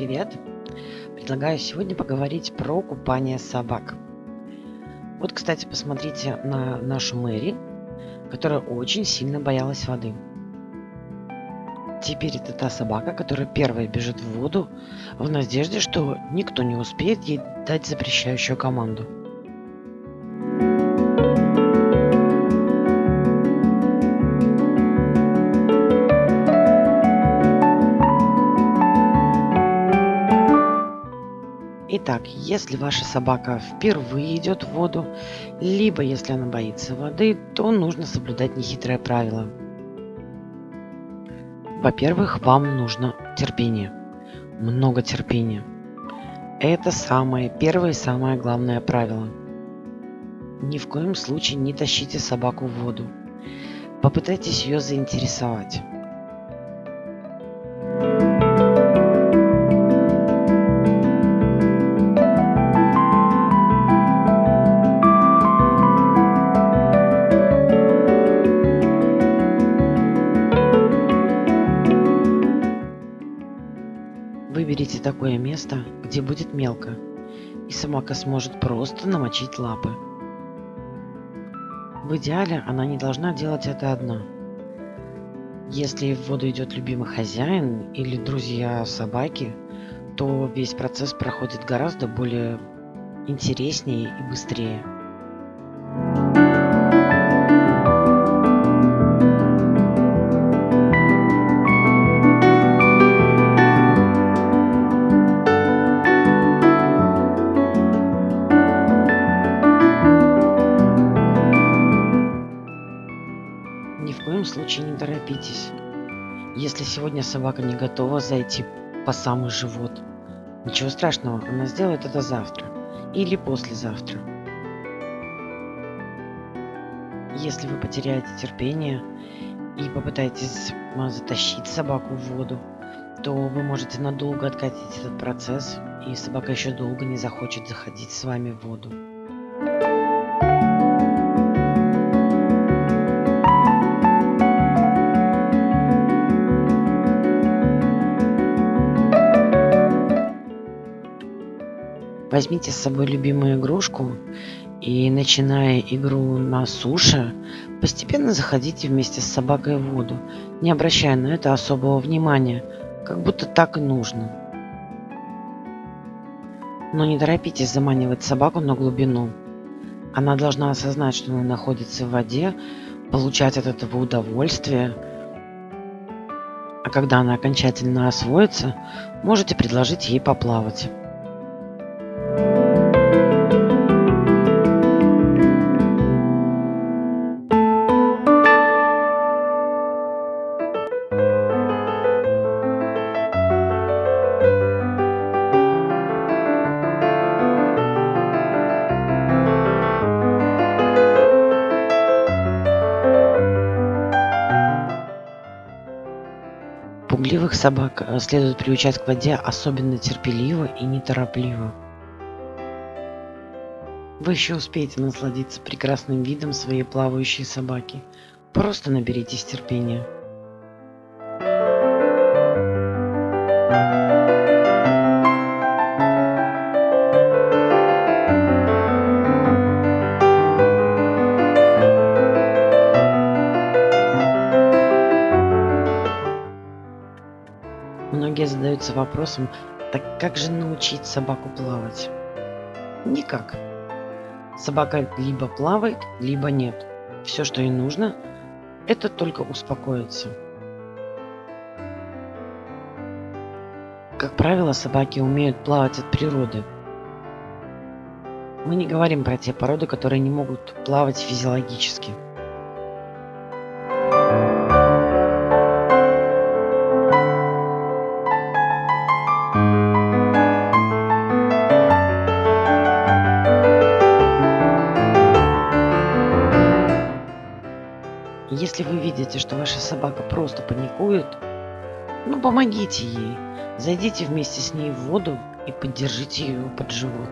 привет! Предлагаю сегодня поговорить про купание собак. Вот, кстати, посмотрите на нашу Мэри, которая очень сильно боялась воды. Теперь это та собака, которая первая бежит в воду в надежде, что никто не успеет ей дать запрещающую команду. Итак, если ваша собака впервые идет в воду, либо если она боится воды, то нужно соблюдать нехитрое правило. Во-первых, вам нужно терпение. Много терпения. Это самое первое и самое главное правило. Ни в коем случае не тащите собаку в воду. Попытайтесь ее заинтересовать. Выберите такое место, где будет мелко, и собака сможет просто намочить лапы. В идеале она не должна делать это одна. Если в воду идет любимый хозяин или друзья собаки, то весь процесс проходит гораздо более интереснее и быстрее. Ни в коем случае не торопитесь. Если сегодня собака не готова зайти по самый живот, ничего страшного, она сделает это завтра или послезавтра. Если вы потеряете терпение и попытаетесь затащить собаку в воду, то вы можете надолго откатить этот процесс, и собака еще долго не захочет заходить с вами в воду. Возьмите с собой любимую игрушку и, начиная игру на суше, постепенно заходите вместе с собакой в воду, не обращая на это особого внимания, как будто так и нужно. Но не торопитесь заманивать собаку на глубину. Она должна осознать, что она находится в воде, получать от этого удовольствие. А когда она окончательно освоится, можете предложить ей поплавать. Пугливых собак следует приучать к воде особенно терпеливо и неторопливо. Вы еще успеете насладиться прекрасным видом своей плавающей собаки. Просто наберитесь терпения. Многие задаются вопросом, так как же научить собаку плавать? Никак. Собака либо плавает, либо нет. Все, что ей нужно, это только успокоиться. Как правило, собаки умеют плавать от природы. Мы не говорим про те породы, которые не могут плавать физиологически. Если вы видите, что ваша собака просто паникует, помогите ей. Зайдите вместе с ней в воду и поддержите ее под живот.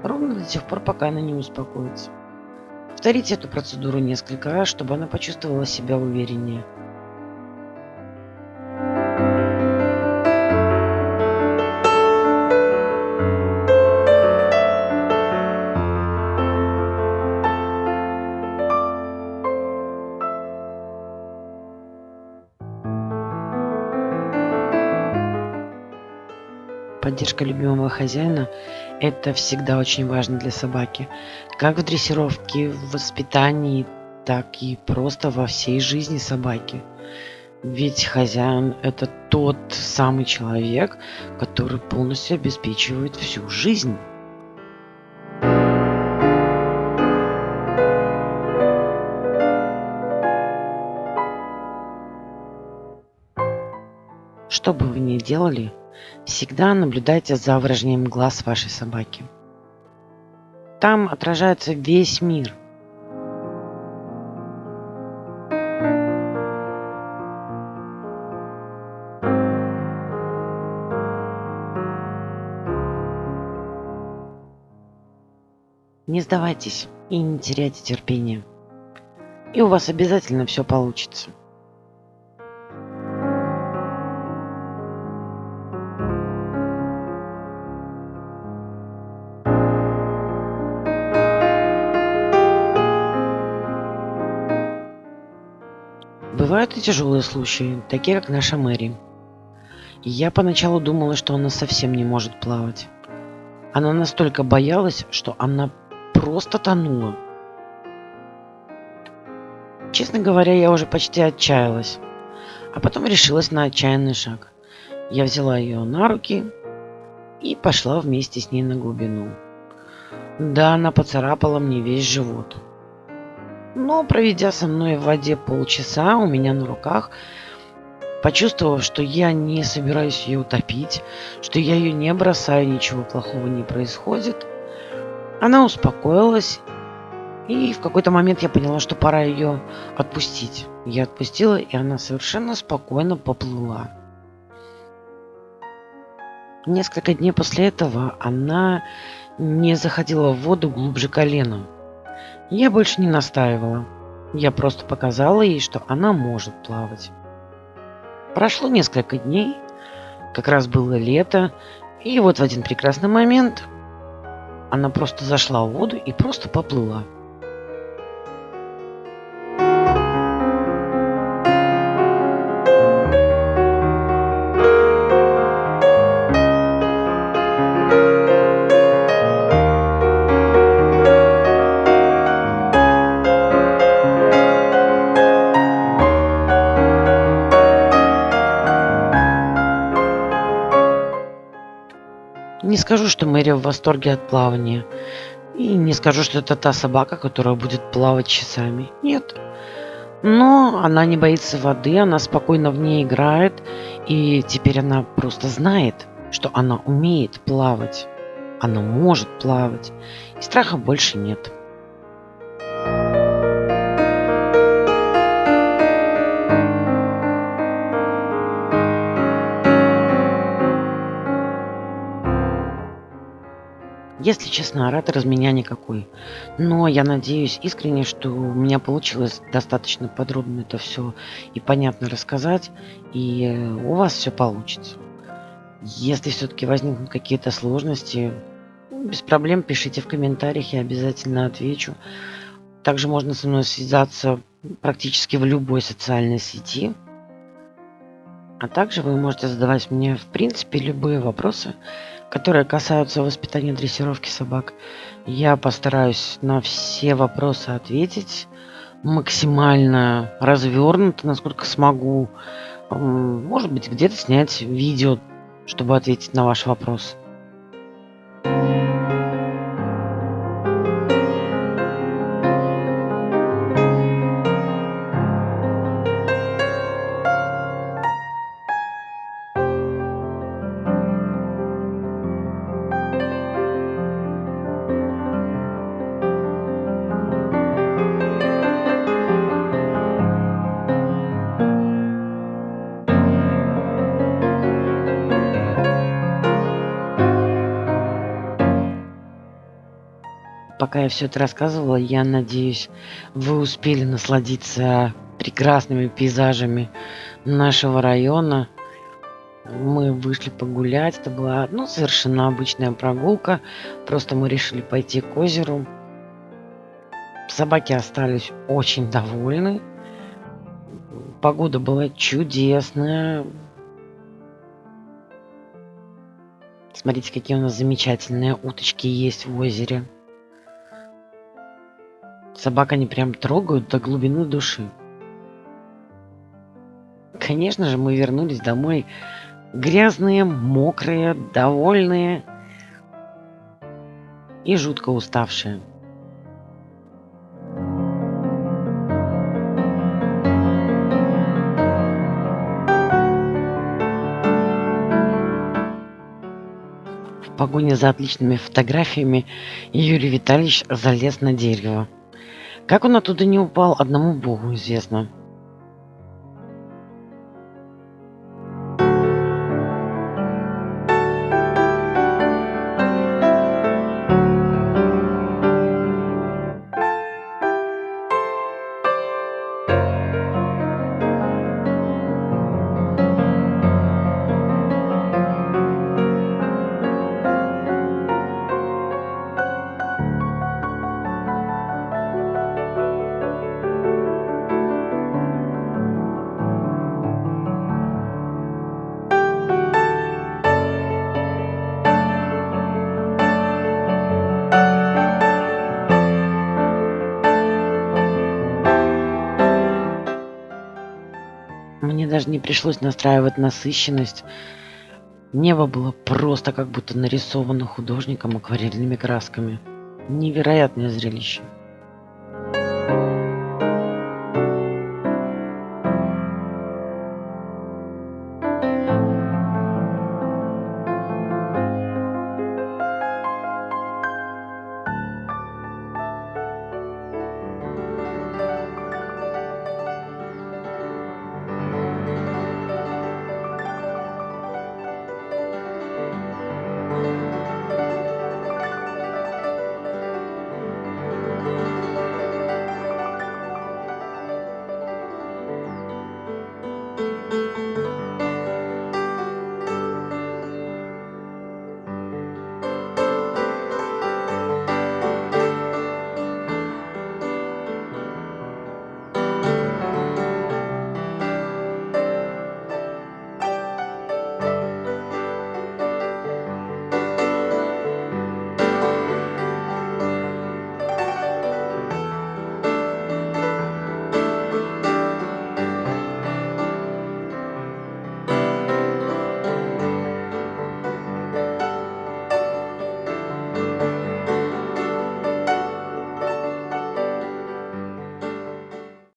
Ровно до тех пор, пока она не успокоится. Повторите эту процедуру несколько раз, чтобы она почувствовала себя увереннее. поддержка любимого хозяина — это всегда очень важно для собаки. Как в дрессировке, в воспитании, так и просто во всей жизни собаки. Ведь хозяин — это тот самый человек, который полностью обеспечивает всю жизнь. Что бы вы ни делали, всегда наблюдайте за выражением глаз вашей собаки. Там отражается весь мир. Не сдавайтесь и не теряйте терпения. И у вас обязательно все получится. Бывают и тяжелые случаи, такие как наша Мэри. Я поначалу думала, что она совсем не может плавать. Она настолько боялась, что она просто тонула. Честно говоря, я уже почти отчаялась. А потом решилась на отчаянный шаг. Я взяла ее на руки и пошла вместе с ней на глубину. Да, она поцарапала мне весь живот. Но, проведя со мной в воде полчаса у меня на руках, почувствовав, что я не собираюсь ее утопить, что я ее не бросаю, ничего плохого не происходит, она успокоилась, и в какой-то момент я поняла, что пора ее отпустить. Я отпустила, и она совершенно спокойно поплыла. Несколько дней после этого она не заходила в воду глубже колена. Я больше не настаивала. Я просто показала ей, что она может плавать. Прошло несколько дней, как раз было лето, и вот в один прекрасный момент она просто зашла в воду и просто поплыла. Не скажу, что Мэри в восторге от плавания. И не скажу, что это та собака, которая будет плавать часами. Нет. Но она не боится воды, она спокойно в ней играет. И теперь она просто знает, что она умеет плавать. Она может плавать. И страха больше нет. Если честно, оратор из меня никакой. Но я надеюсь искренне, что у меня получилось достаточно подробно это все и понятно рассказать, и у вас все получится. Если все-таки возникнут какие-то сложности, без проблем пишите в комментариях, я обязательно отвечу. Также можно со мной связаться практически в любой социальной сети. А также вы можете задавать мне, в принципе, любые вопросы, которые касаются воспитания дрессировки собак. Я постараюсь на все вопросы ответить максимально развернуто, насколько смогу. Может быть, где-то снять видео, чтобы ответить на ваш вопрос. Пока я все это рассказывала, я надеюсь, вы успели насладиться прекрасными пейзажами нашего района. Мы вышли погулять. Это была, совершенно обычная прогулка. Просто мы решили пойти к озеру. Собаки остались очень довольны. Погода была чудесная. Смотрите, какие у нас замечательные уточки есть в озере. Собак они прям трогают до глубины души. Конечно же, мы вернулись домой грязные, мокрые, довольные и жутко уставшие. В погоне за отличными фотографиями Юрий Витальевич залез на дерево. Как он оттуда не упал, одному богу известно. Мне даже не пришлось настраивать насыщенность. Небо было просто как будто нарисовано художником акварельными красками. Невероятное зрелище.